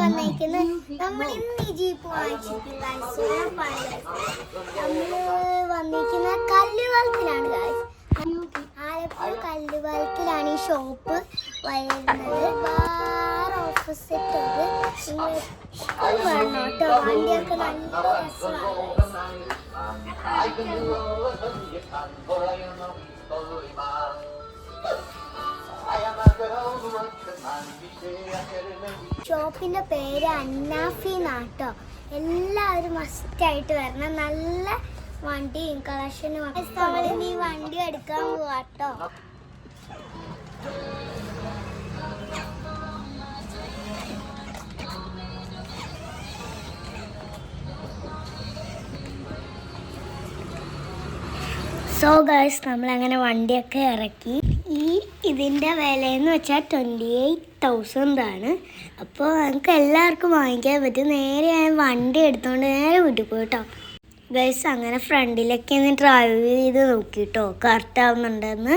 വന്നേക്കുന്നത് നമ്മൾ ഇന്ന് ഈ ജീപ്പ് വാങ്ങിച്ചിട്ടില്ല. നമ്മൾ വന്നിരിക്കുന്ന കല്ലുവളത്തിലാണ് ഗായ്സ്. ആലപ്പുഴ കല്ലുവളത്തിലാണ് ഈ ഷോപ്പ് വരുന്നത്. ബാർ ഓപ്പോസിറ്റ് കേട്ടോ. വണ്ടിയൊക്കെ നല്ല രസമാണ്. ഷോപ്പിന്റെ പേര് അന്നാഫി നാട്ടോ. എല്ലാവരും മസ്റ്റായിട്ട് വരണം. നല്ല വണ്ടിയും കളക്ഷനും നമ്മൾ ഈ വണ്ടി എടുക്കാൻ പോവാട്ടോ. സോ ഗൈസ് നമ്മളങ്ങനെ വണ്ടിയൊക്കെ ഇറക്കി. ഇതിൻ്റെ വിലയെന്ന് വെച്ചാൽ 28,000 ആണ്. അപ്പോൾ നമുക്ക് എല്ലാവർക്കും വാങ്ങിക്കാൻ പറ്റും. നേരെ ഞാൻ വണ്ടി എടുത്തുകൊണ്ട് നേരെ വീട്ടിൽ പോയിട്ടോ. ഗൈസ് അങ്ങനെ ഫ്രണ്ടിലൊക്കെ ഒന്ന് ഡ്രൈവ് ചെയ്ത് നോക്കിട്ടോ കറക്റ്റാവുന്നുണ്ടെന്ന്.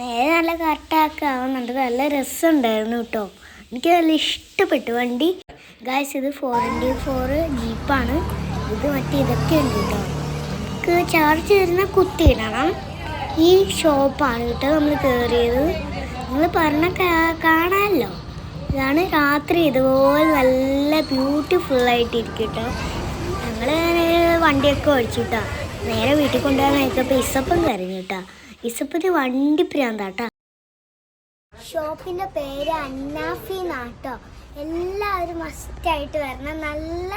നേരെ നല്ല കറക്റ്റാക്കാവുന്നുണ്ട്. നല്ല രസമുണ്ടായിരുന്നു കേട്ടോ. എനിക്ക് നല്ല ഇഷ്ടപ്പെട്ടു വണ്ടി. ഗൈസ് ഇത് 4x4 ജീപ്പാണ്. ഇത് മറ്റേ ഇതൊക്കെ ഉണ്ട് കേട്ടോ. ചാർജ് ചെയ്തിരുന്ന കുത്തിയിടണം. ഈ ഷോപ്പാണ് കേട്ടോ നമ്മൾ കയറിയത്. നിങ്ങൾ പറഞ്ഞ കാണാമല്ലോ. ഇതാണ് രാത്രി ഇതുപോലെ നല്ല ബ്യൂട്ടിഫുള്ളായിട്ടിരിക്കും കേട്ടോ. ഞങ്ങൾ വണ്ടിയൊക്കെ ഓടിച്ചു കേട്ടോ. നേരെ വീട്ടിൽ കൊണ്ടുപോകാൻ നോക്കിയപ്പോൾ ഇസപ്പം കരഞ്ഞു കേട്ടോ. ഇസപ്പത്തിന് വണ്ടി പ്രാന്താട്ടോ. ഷോപ്പിൻ്റെ പേര് അന്നാഫി നാട്ടോ. എല്ലാവരും മസ്റ്റായിട്ട് വരണം. നല്ല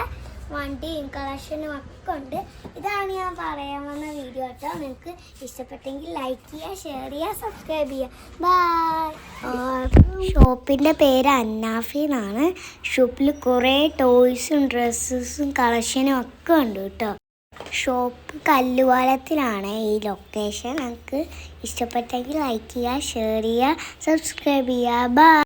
വണ്ടിയും കളക്ഷനും ഒക്കെ ഉണ്ട്. ഇതാണ് ഞാൻ പറയാൻ വന്ന വീഡിയോ കേട്ടോ. നിങ്ങൾക്ക് ഇഷ്ടപ്പെട്ടെങ്കിൽ ലൈക്ക് ചെയ്യുക, ഷെയർ ചെയ്യുക, സബ്സ്ക്രൈബ് ചെയ്യുക. ബൈ. ഷോപ്പിൻ്റെ പേര് അന്നാഫി എന്നാണ്. ഷോപ്പിൽ കുറേ ടോയ്സും ഡ്രസ്സസും കളക്ഷനും ഒക്കെ ഉണ്ട് കേട്ടോ. ഷോപ്പ് കല്ലുവാലത്തിലാണ് ഈ ലൊക്കേഷൻ. നിങ്ങൾക്ക് ഇഷ്ടപ്പെട്ടെങ്കിൽ ലൈക്ക് ചെയ്യുക, ഷെയർ ചെയ്യുക, സബ്സ്ക്രൈബ് ചെയ്യുക. ബൈ.